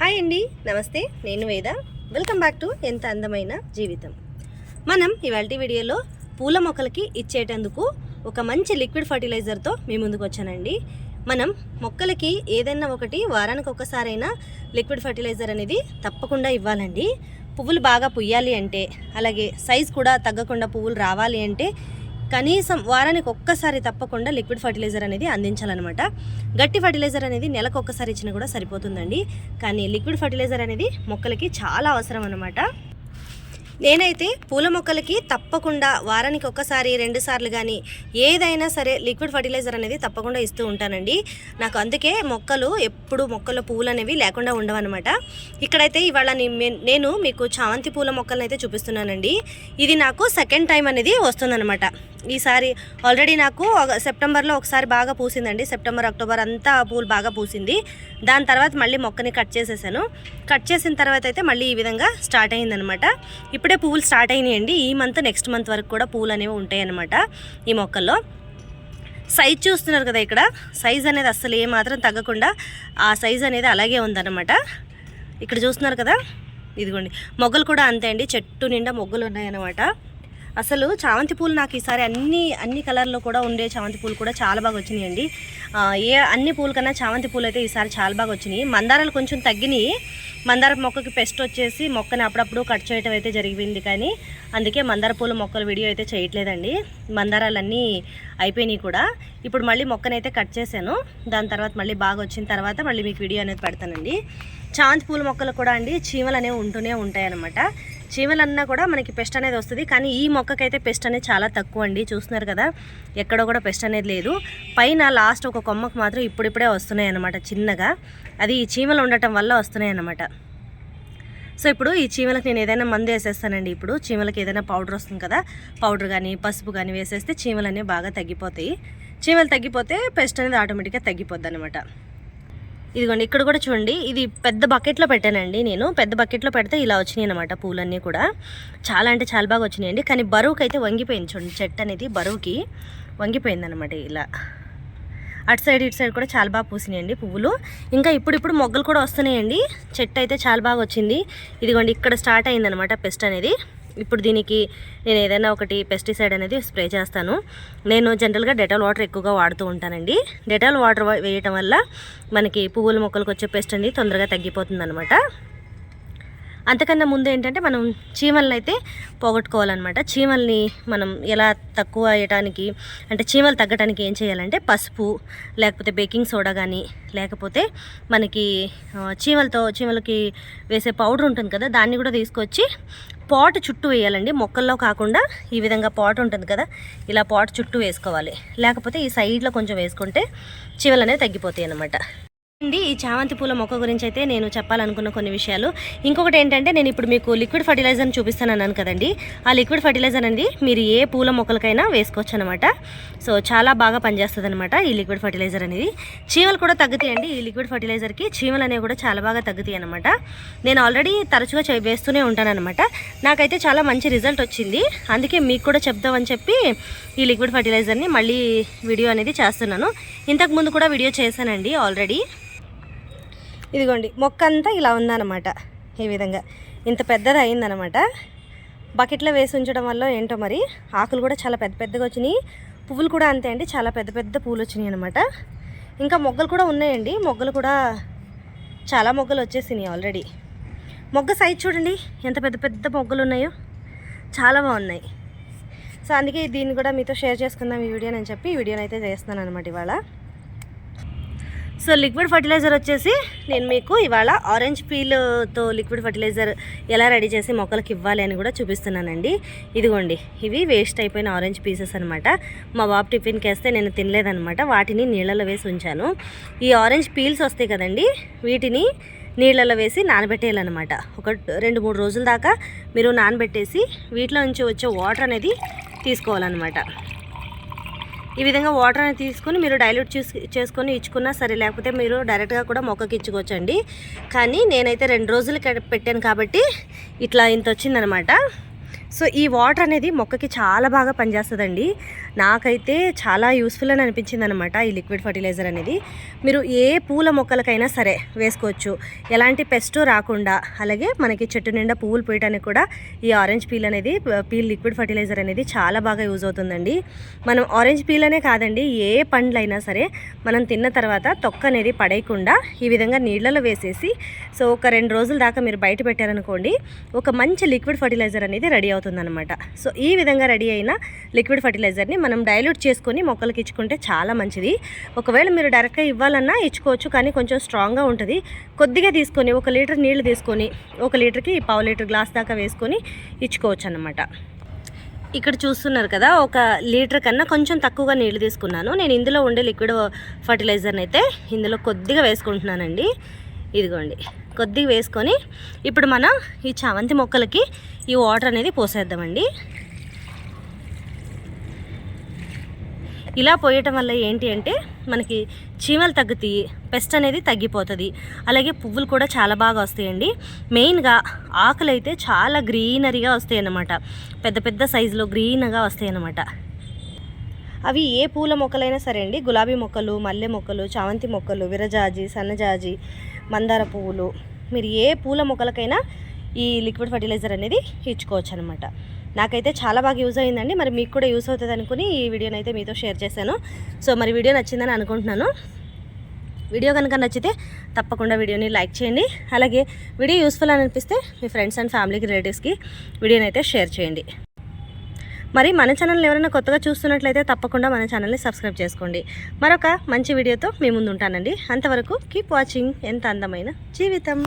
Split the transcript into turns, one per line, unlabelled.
Hi అండి, నమస్తే. నేను వేద. వెల్కమ్ బ్యాక్ టు ఎంత అందమైన జీవితం. మనం ఇవాల్టి వీడియోలో పూల మొక్కలకి ఇచ్చేటందుకు ఒక మంచి లిక్విడ్ ఫర్టిలైజర్తో మీ ముందుకు వచ్చానండి. మనం మొక్కలకి ఏదైనా ఒకటి వారానికి ఒక్కసారైనా లిక్విడ్ ఫర్టిలైజర్ అనేది తప్పకుండా ఇవ్వాలండి. పువ్వులు బాగా పుయ్యాలి అంటే, అలాగే సైజ్ కూడా తగ్గకుండా పువ్వులు రావాలి అంటే కనీసం వారానికి ఒక్కసారి తప్పకుండా లిక్విడ్ ఫర్టిలైజర్ అనేది అందించాలన్నమాట. గట్టి ఫర్టిలైజర్ అనేది నెలకు ఒక్కసారి ఇచ్చినా కూడా సరిపోతుందండి. కానీ లిక్విడ్ ఫర్టిలైజర్ అనేది మొక్కలకి చాలా అవసరం అన్నమాట. నేనైతే పూల మొక్కలకి తప్పకుండా వారానికి ఒక్కసారి 2 సార్లు కానీ ఏదైనా సరే లిక్విడ్ ఫర్టిలైజర్ అనేది తప్పకుండా ఇస్తూ ఉంటానండి. నాకు అందుకే మొక్కల్లో పువ్వులు అనేవి లేకుండా ఉండవన్నమాట. ఇక్కడైతే ఇవాళ నేను మీకు చామంతి పూల మొక్కలను అయితే చూపిస్తున్నానండి. ఇది నాకు సెకండ్ టైం అనేది వస్తుందన్నమాట. ఈసారి ఆల్రెడీ నాకు సెప్టెంబర్లో ఒకసారి బాగా పూసిందండి. సెప్టెంబర్, అక్టోబర్ అంతా పూలు బాగా పూసింది. దాని తర్వాత మళ్ళీ మొక్కని కట్ చేసేసాను. కట్ చేసిన తర్వాత అయితే మళ్ళీ ఈ విధంగా స్టార్ట్ అయిందనమాట. ఇప్పుడే పువ్వులు స్టార్ట్ అయినాయండి. ఈ మంత్ నెక్స్ట్ మంత్ వరకు కూడా పువ్వులు అనేవి ఉంటాయి అన్నమాట ఈ మొక్కల్లో. సైజ్ చూస్తున్నారు కదా, ఇక్కడ సైజ్ అనేది అస్సలు ఏమాత్రం తగ్గకుండా ఆ సైజ్ అనేది అలాగే ఉందన్నమాట. ఇక్కడ చూస్తున్నారు కదా, ఇదిగోండి మొగ్గలు కూడా అంతే అండి. చెట్టు నిండా మొగ్గలు ఉన్నాయన్నమాట. అసలు చామంతి పూలు నాకు ఈసారి అన్ని కలర్లో కూడా ఉండే చామంతి పూలు కూడా చాలా బాగా వచ్చినాయండి. అన్ని పూల కన్నా చామంతి పూలు అయితే ఈసారి చాలా బాగా వచ్చినాయి. మందారాలు కొంచెం తగ్గినాయి. మందార మొక్కకి పెస్ట్ వచ్చేసి మొక్కని అప్పుడప్పుడు కట్ చేయటం అయితే జరిగింది. కానీ అందుకే మందార పూల మొక్కల వీడియో అయితే చేయట్లేదండి. మందారాలన్నీ అయిపోయినాయి కూడా. ఇప్పుడు మళ్ళీ మొక్కనైతే కట్ చేశాను. దాని తర్వాత మళ్ళీ బాగా వచ్చిన తర్వాత మళ్ళీ మీకు వీడియో అనేది పెడతానండి. చామంతి పూల మొక్కలు కూడా అండి చీమలు అనేవి ఉంటూనే ఉంటాయన్నమాట. చీమలన్నా కూడా మనకి పెస్ట్ అనేది వస్తుంది. కానీ ఈ మొక్కకైతే పెస్ట్ అనేది చాలా తక్కువ అండి. చూస్తున్నారు కదా, ఎక్కడో కూడా పెస్ట్ అనేది లేదు. పైన లాస్ట్ ఒక కొమ్మకు మాత్రం ఇప్పుడిప్పుడే వస్తున్నాయి అన్నమాట చిన్నగా. అది ఈ చీమలు ఉండటం వల్ల వస్తున్నాయి అన్నమాట. సో ఇప్పుడు ఈ చీమలకు నేను ఏదైనా మందు వేసేస్తానండి. ఇప్పుడు చీమలకి ఏదైనా పౌడర్ వస్తుంది కదా, పౌడర్ కానీ పసుపు కానీ వేసేస్తే చీమలు అనేవి బాగా తగ్గిపోతాయి. చీమలు తగ్గిపోతే పెస్ట్ అనేది ఆటోమేటిక్గా తగ్గిపోద్ది అనమాట. ఇదిగోండి, ఇక్కడ కూడా చూడండి, ఇది పెద్ద బకెట్లో పెట్టానండి. నేను పెద్ద బకెట్లో పెడితే ఇలా వచ్చినాయి అనమాట పూలన్నీ కూడా. చాలా అంటే చాలా బాగా వచ్చినాయండి. కానీ బరువుకి అయితే వంగిపోయింది చూడండి, చెట్టు అనేది బరువుకి వంగిపోయింది అనమాట. ఇలా అటు సైడ్ ఇటు సైడ్ కూడా చాలా బాగా పూసినాయండి పువ్వులు. ఇంకా ఇప్పుడు మొగ్గలు కూడా వస్తున్నాయండి. చెట్టు అయితే చాలా బాగా వచ్చింది. ఇదిగోండి, ఇక్కడ స్టార్ట్ అయిందనమాట పెస్ట్ అనేది. ఇప్పుడు దీనికి నేను ఏదైనా ఒకటి పెస్టిసైడ్ అనేది స్ప్రే చేస్తాను. నేను జనరల్గా డెటాల్ వాటర్ ఎక్కువగా వాడుతూ ఉంటానండి. డెటాల్ వాటర్ వేయటం వల్ల మనకి పువ్వుల మొక్కలకు వచ్చే పెస్ట్ అనేది తొందరగా తగ్గిపోతుంది అనమాట. అంతకన్నా ముందు ఏంటంటే మనం చీమలను అయితే పోగొట్టుకోవాలన్నమాట. చీమల్ని మనం ఎలా తక్కువ అయ్యటానికి అంటే చీమలు తగ్గడానికి ఏం చేయాలంటే పసుపు లేకపోతే బేకింగ్ సోడా కానీ లేకపోతే మనకి చీమలకి వేసే పౌడర్ ఉంటుంది కదా, దాన్ని కూడా తీసుకొచ్చి పాట్ చుట్టూ వేయాలండి. మొక్కల్లో కాకుండా ఈ విధంగా పాట్ ఉంటుంది కదా, ఇలా పాట్ చుట్టూ వేసుకోవాలి. లేకపోతే ఈ సైడ్లో కొంచెం వేసుకుంటే చీమలు అనేది తగ్గిపోతాయి అన్నమాట. ఈ చామంతి పూల మొక్క గురించి అయితే నేను చెప్పాలనుకున్న కొన్ని విషయాలు. ఇంకొకటి ఏంటంటే, నేను ఇప్పుడు మీకు లిక్విడ్ ఫర్టిలైజర్ని చూపిస్తాను అన్నాను కదండి. ఆ లిక్విడ్ ఫర్టిలైజర్ అనేది మీరు ఏ పూల మొక్కలకైనా వేసుకోవచ్చు అనమాట. సో చాలా బాగా పనిచేస్తుంది అనమాట ఈ లిక్విడ్ ఫర్టిలైజర్ అనేది. చీమలు కూడా తగ్గుతాయండి ఈ లిక్విడ్ ఫర్టిలైజర్కి. చీమలు అనేవి కూడా చాలా బాగా తగ్గుతాయి అనమాట. నేను ఆల్రెడీ తరచుగా వేస్తూనే ఉంటాను అనమాట. నాకైతే చాలా మంచి రిజల్ట్ వచ్చింది. అందుకే మీకు కూడా చెప్దామని చెప్పి ఈ లిక్విడ్ ఫర్టిలైజర్ని మళ్ళీ వీడియో అనేది చేస్తున్నాను. ఇంతకుముందు కూడా వీడియో చేశానండి ఆల్రెడీ. ఇదిగోండి, మొక్క అంతా ఇలా ఉందన్నమాట. ఈ విధంగా ఇంత పెద్దది అయిందనమాట. బకెట్లో వేసి ఉంచడం వల్ల ఏంటో మరి ఆకులు కూడా చాలా పెద్దగా వచ్చినాయి. పువ్వులు కూడా అంతే అండి, చాలా పెద్ద పూలు వచ్చినాయి అనమాట. ఇంకా మొగ్గలు కూడా ఉన్నాయండి. మొగ్గలు కూడా చాలా మొగ్గలు వచ్చేసినాయి ఆల్రెడీ. మొగ్గ సైజ్ చూడండి ఎంత పెద్ద మొగ్గలు ఉన్నాయో, చాలా బాగున్నాయి. సో అందుకే దీన్ని కూడా మీతో షేర్ చేసుకుందాం ఈ వీడియోని అని చెప్పి ఈ వీడియోని అయితే చేస్తున్నాను అనమాట ఇవాళ. సో లిక్విడ్ ఫర్టిలైజర్ వచ్చేసి నేను మీకు ఇవాళ ఆరెంజ్ పీల్తో లిక్విడ్ ఫర్టిలైజర్ ఎలా రెడీ చేసి మొక్కలకి ఇవ్వాలి అని కూడా చూపిస్తున్నానండి. ఇదిగోండి, ఇవి వేస్ట్ అయిపోయిన ఆరెంజ్ పీసెస్ అనమాట. మా బాబు టిఫిన్కి వేస్తే నేను తినలేదనమాట. వాటిని నీళ్ళలో వేసి ఉంచాను. ఈ ఆరెంజ్ పీల్స్ వస్తాయి కదండి, వీటిని నీళ్ళలో వేసి నానబెట్టేయాలన్నమాట. ఒక 2-3 రోజుల దాకా మీరు నానబెట్టేసి వీటిలో నుంచి వచ్చే వాటర్ అనేది తీసుకోవాలన్నమాట. ఈ విధంగా వాటర్ అనేది తీసుకొని మీరు డైల్యూట్ చేసుకొని ఇచ్చుకున్నా సరే, లేకపోతే మీరు డైరెక్ట్గా కూడా మొక్కకి ఇచ్చుకోవచ్చండి. కానీ నేనైతే 2 రోజులు పెట్టాను కాబట్టి ఇట్లా ఇంత వచ్చిందనమాట. సో ఈ వాటర్ అనేది మొక్కకి చాలా బాగా పనిచేస్తుందండి. నాకైతే చాలా యూస్ఫుల్ అని అనిపించింది అనమాట ఈ లిక్విడ్ ఫర్టిలైజర్ అనేది. మీరు ఏ పూల మొక్కలకైనా సరే వేసుకోవచ్చు, ఎలాంటి పెస్ట్ రాకుండా. అలాగే మనకి చెట్టు నిండా పువ్వులు పోయటానికి కూడా ఈ ఆరెంజ్ పీల్ లిక్విడ్ ఫర్టిలైజర్ అనేది చాలా బాగా యూజ్ అవుతుందండి. మనం ఆరెంజ్ పీల్ అనే కాదండి, ఏ పండ్లైనా సరే మనం తిన్న తర్వాత తొక్క అనేది పడేయకుండా ఈ విధంగా నీళ్ళలో వేసేసి సో ఒక 2 రోజుల దాకా మీరు బయట పెట్టారనుకోండి, ఒక మంచి లిక్విడ్ ఫర్టిలైజర్ అనేది రెడీ అవుతుందన్నమాట. సో ఈ విధంగా రెడీ అయిన లిక్విడ్ ఫర్టిలైజర్ని మనం డైల్యూట్ చేసుకొని మొక్కలకి ఇచ్చుకుంటే చాలా మంచిది. ఒకవేళ మీరు డైరెక్ట్గా ఇవ్వాలన్నా ఇచ్చుకోవచ్చు, కానీ కొంచెం స్ట్రాంగ్గా ఉంటుంది. కొద్దిగా తీసుకొని 1 లీటర్ నీళ్లు తీసుకొని 1 లీటర్కి 1/2 లీటర్ గ్లాస్ దాకా వేసుకొని ఇచ్చుకోవచ్చు అన్నమాట. ఇక్కడ చూస్తున్నారు కదా, 1 లీటర్ కన్నా కొంచెం తక్కువగా నీళ్లు తీసుకున్నాను. నేను ఇందులో ఉండే లిక్విడ్ ఫర్టిలైజర్ని అయితే ఇందులో కొద్దిగా వేసుకుంటున్నానండి. ఇదిగోండి, కొద్దిగా వేసుకొని ఇప్పుడు మనం ఈ చామంతి మొక్కలకి ఈ వాటర్ అనేది పోసేద్దామండి. ఇలా పోయటం వల్ల ఏంటి అంటే మనకి చీమలు తగ్గుతాయి, పెస్ట్ అనేది తగ్గిపోతుంది. అలాగే పువ్వులు కూడా చాలా బాగా వస్తాయండి. మెయిన్గా ఆకులు అయితే చాలా గ్రీనరీగా వస్తాయి అన్నమాట, పెద్ద పెద్ద సైజులో గ్రీన్గా వస్తాయి అన్నమాట. అవి ఏ పూల మొక్కలైనా సరే అండి, గులాబీ మొక్కలు, మల్లె మొక్కలు, చామంతి మొక్కలు, విరజాజి, సన్నజాజి, మందార పువ్వులు, మీరు ఏ పూల మొక్కలకైనా ఈ లిక్విడ్ ఫర్టిలైజర్ అనేది ఇచ్చుకోవచ్చు అనమాట. నాకైతే చాలా బాగా యూజ్ అయిందండి. మరి మీకు కూడా యూస్ అవుతుంది అనుకుని ఈ వీడియోని అయితే మీతో షేర్ చేశాను. సో మరి వీడియో నచ్చిందని అనుకుంటున్నాను. వీడియో కనుక నచ్చితే తప్పకుండా వీడియోని లైక్ చేయండి. అలాగే వీడియో యూస్ఫుల్ అని అనిపిస్తే మీ ఫ్రెండ్స్ అండ్ ఫ్యామిలీకి, రిలేటివ్స్కి వీడియోని అయితే షేర్ చేయండి. మరి మన ఛానల్ని ఎవరైనా కొత్తగా చూస్తున్నట్లయితే తప్పకుండా మన ఛానల్ని సబ్స్క్రైబ్ చేసుకోండి. మరొక మంచి వీడియోతో మీ ముందు ఉంటానండి. అంతవరకు కీప్ వాచింగ్ ఎంత అందమైన జీవితం.